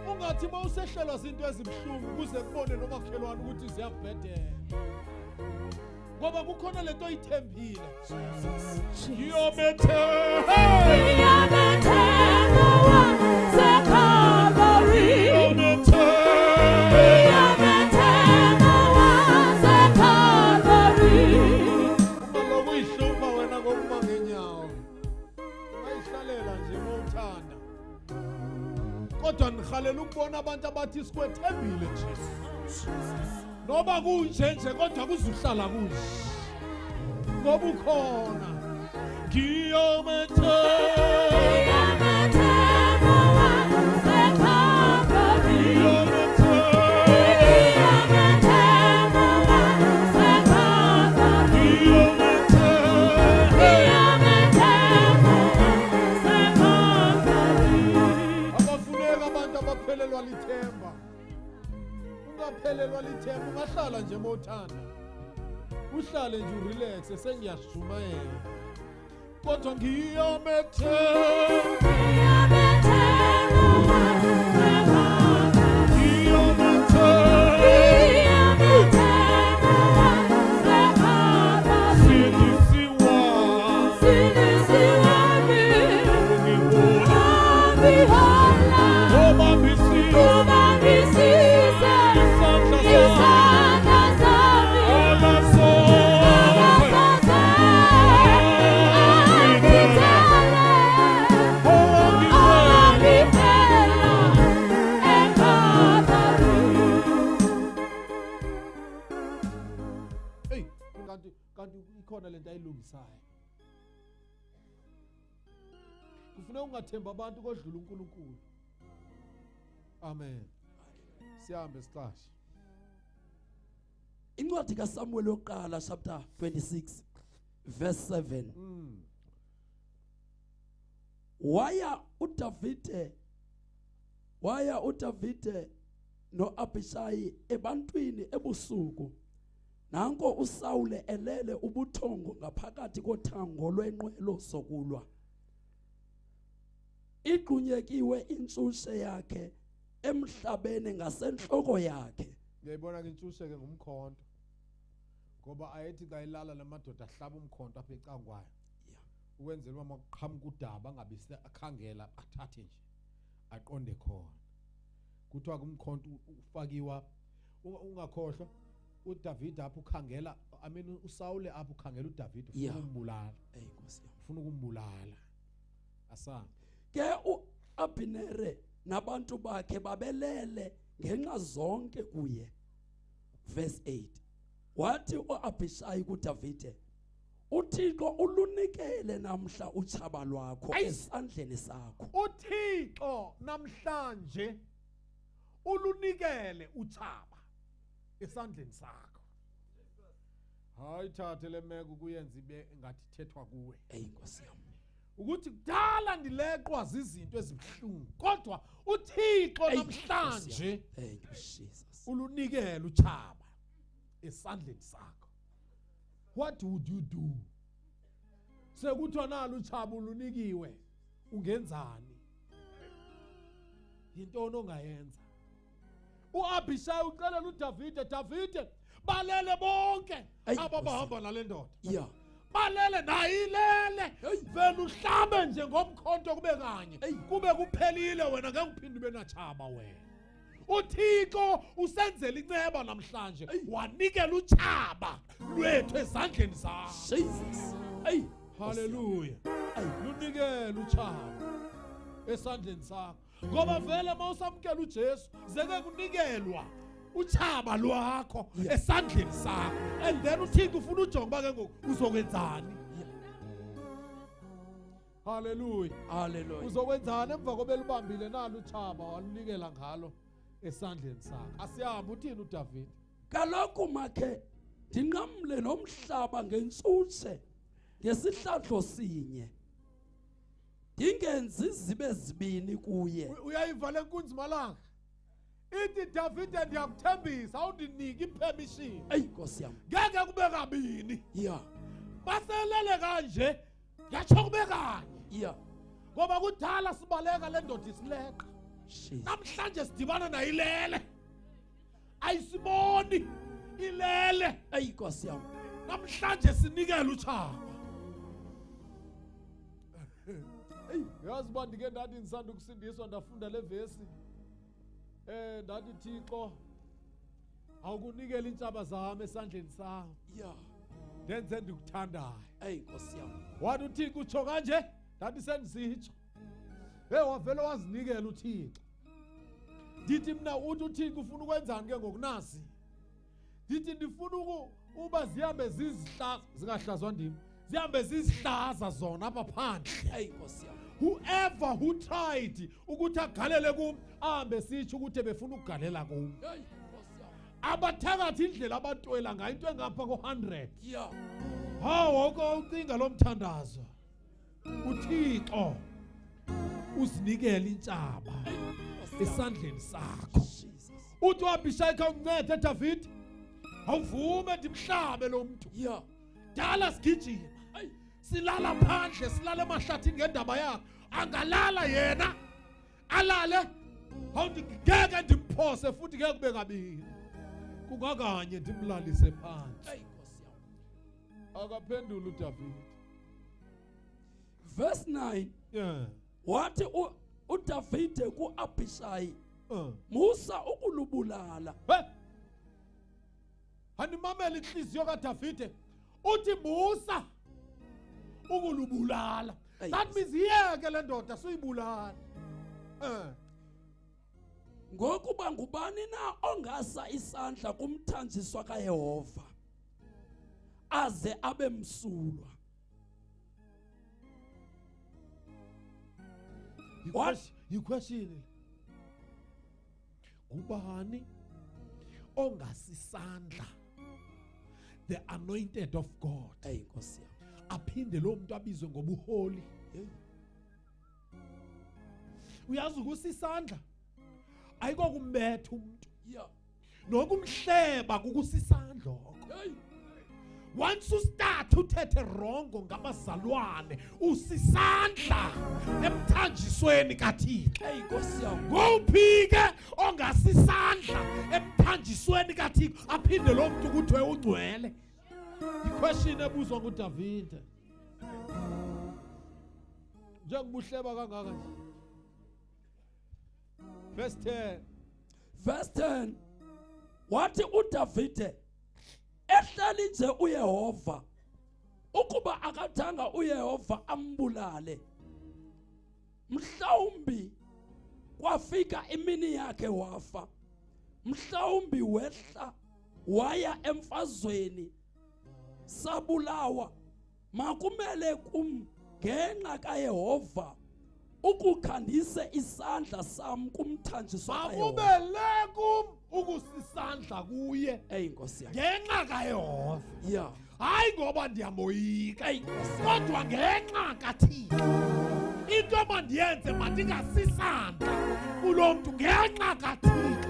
Ungathi mawusehlelwa izinto ezibhlungu kuze kubone nomakhelwane ukuthi ziyabhedela. Ngoba kukhona lento oyithembile. Kodwa ngihalela ukubona abantu abathi sikwethembile Jesu. Noba kunje nje kodwa kuzuhlala kunje. Ngoba ukhona. Ungaphelelwa lithemba. Ungaphelelwa lithemba, ungahlala nje mothanda. Uhlale nje urelax sengiyashumayela. Kodwa kanti ikhona lento ayilungisayo. Kufuneka ungathemba abantu kodlula uNkulunkulu. Amen. Sihambe siqashe. Incwadi kaSamuel yokuqala chapter 26 verse 7. waya uDavide noAbishayi ebantwini ebusuku. Nanko uSawule elele ubuthongo ngaphakathi kothango lwenqwelo sokulwa. Igqunyekiwe intsushe yakhe emhlabeni ngasenhloko yakhe. Ngiyayibona ke intsushe ke ngumkhonto. Ngoba ayethi xa ilala lamadoda ahlaba umkhonto apha ecangwayo. Ukwenzela uma kuqhamuka udaba angabe akhangela athathe nje aqonde khona. Kuthiwa kumkhonto ufakiwa ungakhohlwa uDavid apho ukhangela uSawule apho ukhangela uDavid ufuna ukumbulala. Nkosi yami. Ufuna ukumbulala. Asa. Ke uAbinere nabantu bakhe babelele ngenxa zonke kuye. Verse 8. Wathi uAbishayi kuDavide, uThixo ulunikele namhla utshaba lwakho esandleni sakho. uThixo namhlanje ulunikele utshaba esandleni sakho. Hayi thathe lemeko kuyenza ibe ngathi thethwa kuwe. Nkosi yami. Ukuthi kudala ndileqwa zizinto ezibhlungu kodwa uThixo namhlanje Thank you Jesus. ulunikele utshaba esandleni sakho. What would you do? Sekuthiwa nalo utshaba ulunikiwe ungenzani? Yintoni ongayenza? uAbishayi ucelela uDavide, Davide balele bonke aba bahamba nale ndoda. Yeah. Balele nayilele vele uhlabe nje ngomkhonto kube kanye kube kuphelile wena ngeke uphinde ube natshaba wena. uThixo usenzela inceba namhlanje wanikela utshaba lwethu ezandleni zakho. Jesus. Hallelujah. Lunikela utshaba esandleni sakho. Ngoba vele mawusamkela uJesu zeke kunikelwa utshaba lwakho esandleni sakho. And then uThixo ufuna ujonga ke ngoku uzokwenzani? Hallelujah. Hallelujah. Uzokwenzani emva kobe libambile nalo utshaba walunikela ngalo esandleni sakho? Asiyahamba uthini uDavid? Kaloku makhe ndinqamle nomhlaba ngentsutshe ngesihlandlo sinye. Dingenzi zibe zibini kuye. Uyayiva le nkunzi malanga. Ithi David ndiyakuthembisa awundiniki ipermission. Nkosi yami. Ngeke kube kabini. Yeah. Baselele kanje yatsho kube kanye. Yeah. Ngoba kudala sibaleka le ndoda isileqa. Jesus. Namhlanje sidibana nayilele. Ayisiboni ilele. Nkosi yami. Namhlanje sinikela utshaba. Yazi uba ndike ndathi ndisanda ukusindiswa ndafunda le vesi. Ndathi Thixo awukunikela intshaba zami esandleni sakho. Yeah. Ndenze ndikuthandayo. Nkosi yami. Wathi uThixo utsho kanje ndathi sendisitsho. Wavele wazinikela uThixo. Ndithi mina uthi uThixo ufuna ukwenzani ke ngokunasi? Ndithi ndifuna uba zihambe zizihlaza zingahlazwa ndim. Zihambe zizihlaza zona apha phandle. Nkosi yami. Whoever who tried ukuthi agalele kum ahambe sitsho ukuthi befuna ukugalela kum. Nkosi yami. Abathakathi indlela abantwela ngayo into engapha ko100. Yeah. Wonke ucinga lo mthandazo. uThixo usinikela intshaba esandleni sakho. Jesus. Uthi uAbishayi uncede David. Awuvume ndimhlabe lo muntu. Yeah. Dala sigijima. Silala phandle silale emahlathini ngendaba yakhe. Angalala yena. Alale. Awundingeke ndimphose futhi ngeke kube kabili. Kungakanye ndimlalise phansi. Nkosi yami. Akaphendula uDavid. Verse 9. Yeah. Wathi uDavide kuAbishayi, musa ukulubulala. Animamela inhliziyo kaDavide. Uthi musa ukulubulala. That means yeke le ndoda suyibulala. Ngokuba ngubani na ongasa isandla kumthanjiswa kaYehova aze abe msulwa. Yiquestion. Ngubani ongasisandla the anointed of God? Nkosi yami. Aphinde lo muntu abizwe ngobuholi. uyazi ukusisandla ayikokumbetha umuntu Yeah. nokumhleba kukusisandla Hey. once you start uthethe rongo ngamazalwane usisandla emthanjisweni kaThixo Hey Nkosi yami. ngowuphike ongasisandla emthanjisweni kaThixo aphinde lo muntu kuthiwe ungcwele iquestion ebuzwa nguDavide njengobuhleba kangaka nje verse 10 Verse 10. Wathi uDavide ehleli nje uYehova ukuba akathanga uYehova ambulale. Mhlawumbi kwafika imini yakhe wafa. Mhlawumbi wehla waya emfazweni sabulawa. Makumele ngenxa kaYehova ukukhandise isandla sam kumthanjiswa kaYehova. makubele kum ukusisandla kuye Hey Nkosi yami. ngenxa kaYehova Yeah. hayi ngoba ndiyamoyika Hey Nkosi yami. kodwa ngenxa kaThixo into mandiyenze mandingasisandla kulo muntu ngenxa kaThixo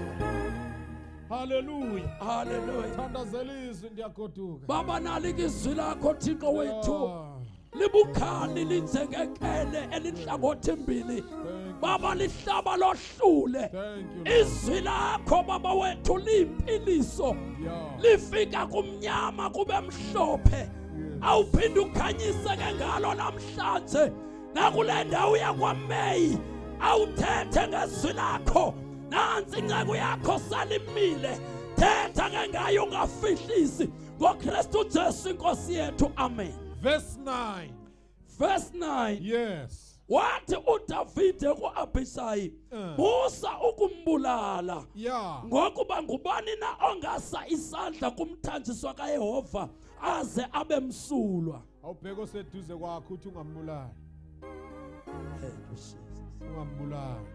haleluya Hallelujah. thandazela izwi ndiyagoduka Baba nalike izwi lakho Thixo wethu. Ah, Libukhali linjengekele elinhlangothi mbili. thank you. Baba lihlaba lohlule. Thank you, Lord. Izwi lakho baba wethu liyimpiliso. Yeah. Lifika kumnyama kube mhlophe. Awuphinde ukhanyise ke ngalo namhlanje. Nakule ndawo yakwaMeyi awuthethe ngezwi lakho. Nansi inceke yakho salimile. Thetha ke ngayo ungafihlisi. NgoKristu Jesu inkosi yethu. Amen. Verse 9. Verse 9. Yes. Wathi uDavide kuAbhishayi, musa ukumbulala. Yeah. Ngokuba ngubani na ongasa isandla kumthanjiswa kaYehova aze abe msulwa. Awubheka oseduze kwakho uthi ungambulali. Ungambulali.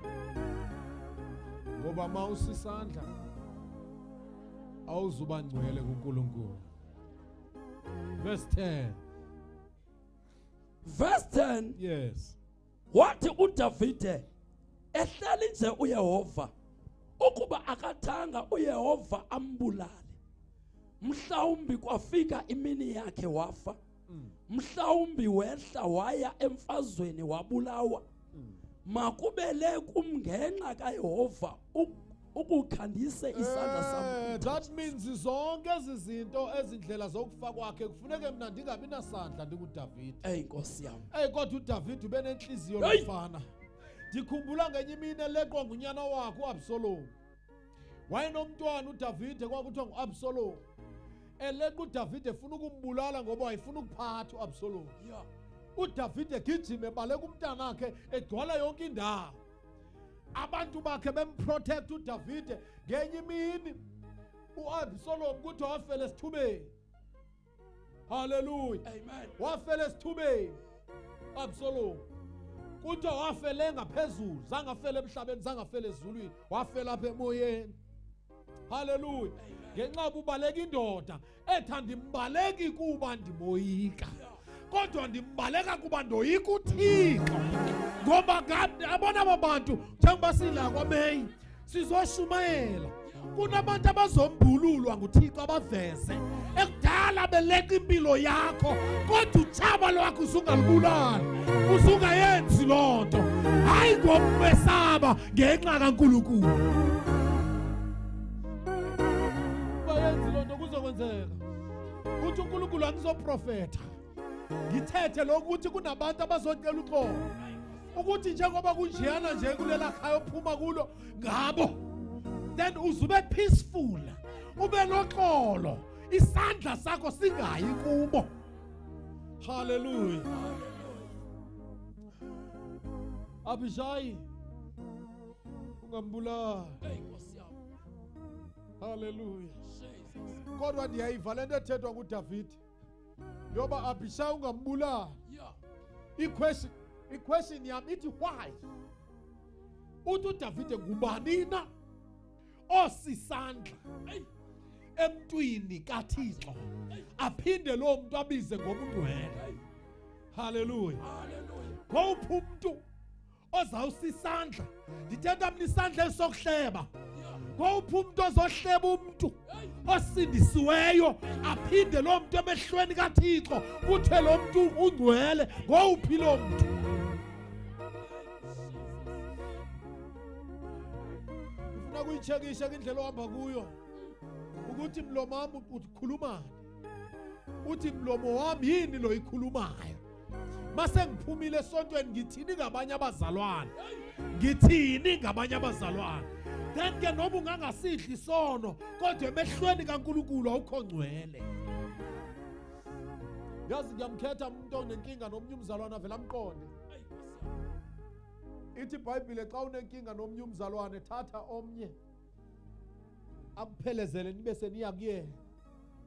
Ngoba mawusisandla awuzuba ngcwele kuNkulunkulu. Verse 10. Verse 10. Yes. Wathi uDavide ehleli nje uYehova ukuba akathanga uYehova ambulale. Mhlawumbi kwafika imini yakhe wafa. Mhlawumbi wehla waya emfazweni wabulawa. Makubele kumngenxa kaYehova ukukhandise isandla sam. That means zonke izinto ezindlela zokufa kwakhe kufuneke mina ndingabi nasandla ndikuDavide. Hey Nkosi yami. Kodwa uDavide ubenenhliziyo Hey! lofana. Ndikhumbula ngenye imini eleqwa ngunyana wakhe uAbsalom. Wayenomntwana uDavide kwakuthiwa nguAbsalom. Eleqa uDavide efuna ukumbulala ngoba wayefuna ukuphatha uAbsalom. Yeah. uDavide gijima ebaleka umntana wakhe egcwala yonke indawo. Abantu bakhe bemprotect uDavide ngenye imini uAbsalom kuthi wafela esithubeni. Hallelujah. Amen. Wafela esithubeni Absalom. Kuthi wafela ngaphezulu, zangafela emhlabeni, zangafela ezulwini, wafela apha emoyeni. Hallelujah. Ngenxa ubaleka indoda ethanda imbaleki kuba ndimoyika. Kodwa ndimbaleka kuba ndoyika uThixo. Ngoba abona abantu njengoba sila kwaMeyi sizoshumayela. Kunabantu abazombululwa nguThixo abaveze. Ekudala beleka impilo yakho kodwa uthaba lwakho usungalibulali. Usungayenzi lonto. Hayi ngokumesaba ngenxa kaNkulunkulu. Bayenzi lonto kuzokwenzeka. Uthi uNkulunkulu angizoprofeta. Ngithethe lokuthi kunabantu abazocela uxolo. Ukuthi njengoba kunjiyana nje kulela khaya ophuma kulo ngabo. Then uzube peaceful. Ube noxolo. Isandla sakho singayi kubo. Hallelujah. Abishayi ungambulala. Hey Nkosi yami. Hallelujah. Jesus. Kodwa ndiyayiva lento ethethwa nguDavide. Yoba Abishayi ungambulala. Yeah. Iquestion yami ithi why? Uthi uDavide ngubani na osisandla Hey. emntwini kaThixo aphinde lo muntu abize ngobungcwele. Hey. Hallelujah. Hallelujah. Ngowuphi umuntu bazawusa isandla ndithetha mna isandla esokuhleba ngowuphi umuntu ozohleba umuntu osindisiweyo aphinde lo muntu emehlweni kaThixo kuthiwe lo muntu ungcwele ngowuphi lo muntu ufuna kuyichekisha indlela ohamba kuyo ukuthi mlomo wami ukhulumani uthi mlomo wami yini lo ikhulumayo mase ngiphumile esontweni ngithini ngabanye abazalwane then ke noma ungangasidli isono kodwa emehlweni kaNkulunkulu awukho ngcwele yazi ngiyamkhetha umuntu onenkinga nomnye umzalwane avela amqonde ithi iBhayibhile xa unenkinga nomnye umzalwane thatha omnye akuphelezele nibe seniya kuye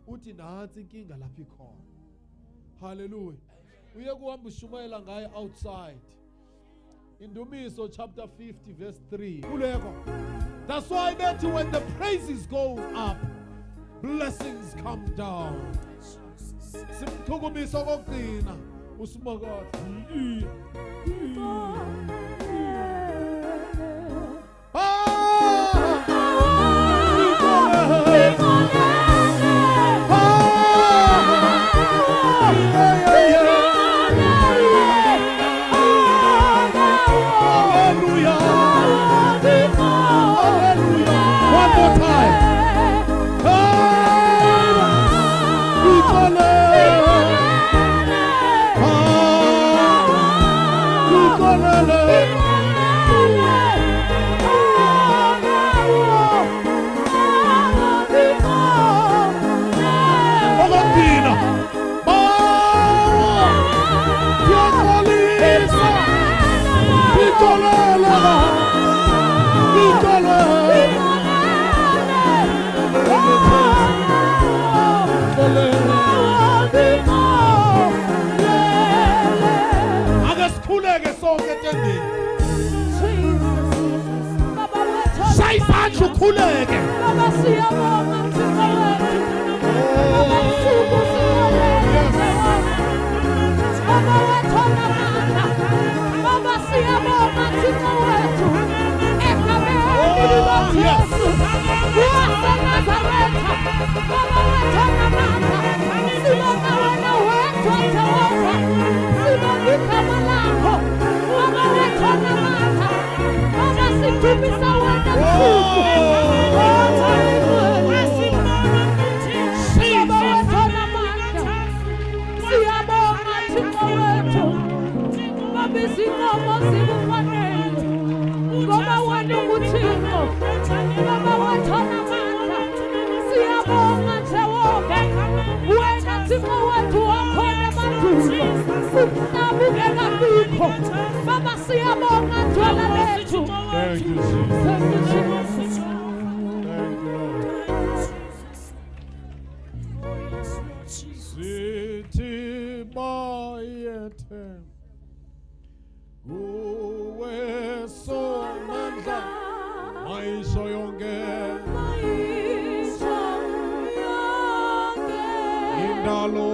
uthi nansi inkinga lapha ikhona hallelujah uye kuhamba ushumayela ngaye outside Indumiso chapter 50 verse 3 kuleko that's why bethi when the praises go up blessings come down simthukumisa kokugcina usimakade Khuleke baba siyabonga Thixo wethu baba suku siyabonga baba wethu namandla baba siyabonga Thixo wethu egameni likaJesu waseNazaretha baba wethu namandla sibonga wena wethu Jehova sibonga igama lakho baba wethu namandla baba sidumisa wena Mkhulu Baba siyabonga njalo lethu. Thank you, Jesus. Thank you, Jesus. Thank you, Lord. Sithi bayethe uwe somandla maisho yonke indalo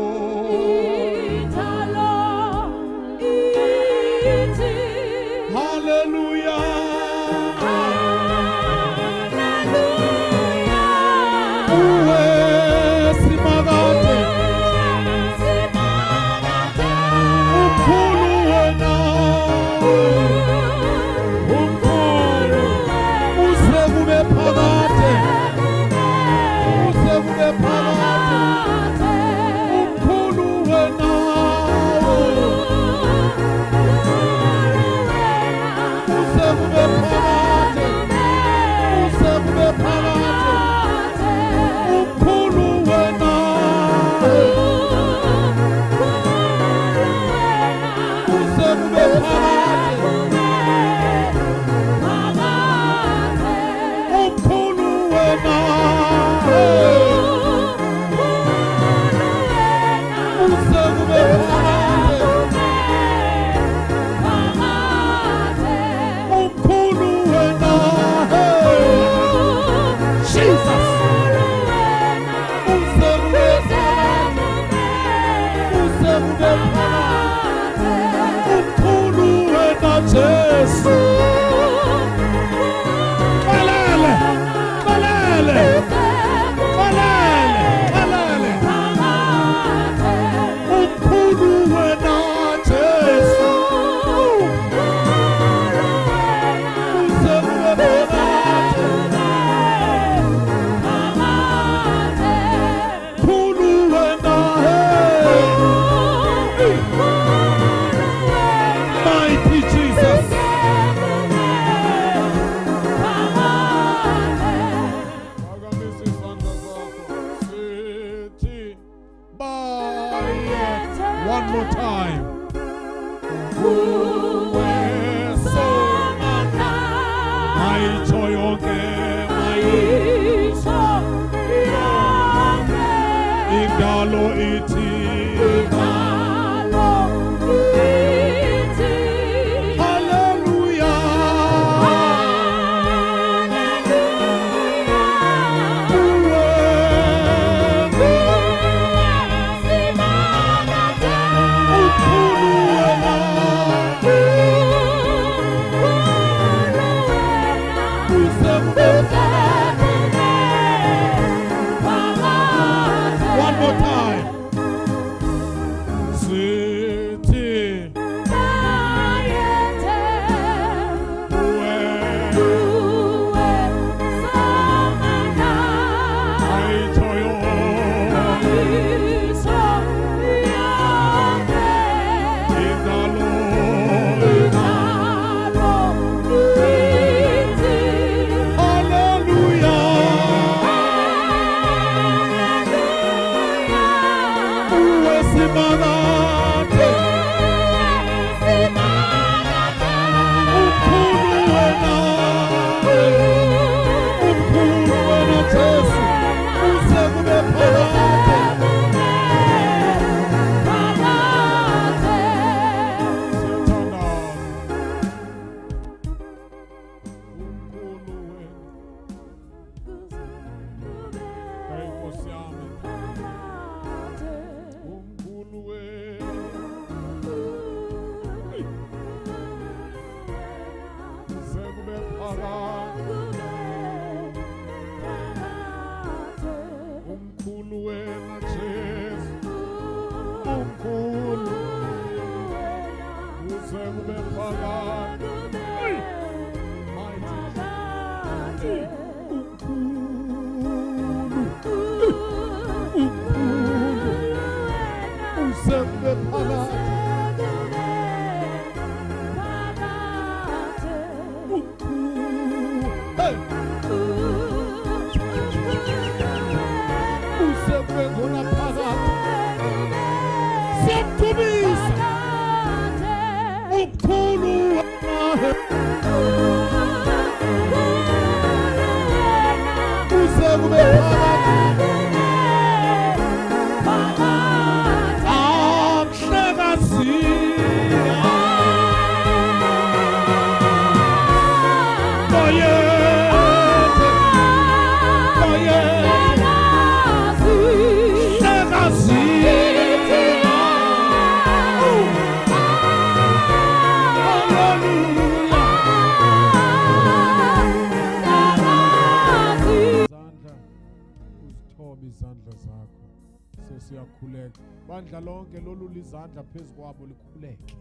umkhulu Jesu. Balele, balele, balele, balele. Umkhulu wena Jesu. Mighty Jesus. One more time. Ingalo iti. One more time. City. Izandla zakho sesiyakhuleka bandla lonke lolu lizandla phezu kwabo likhuleke.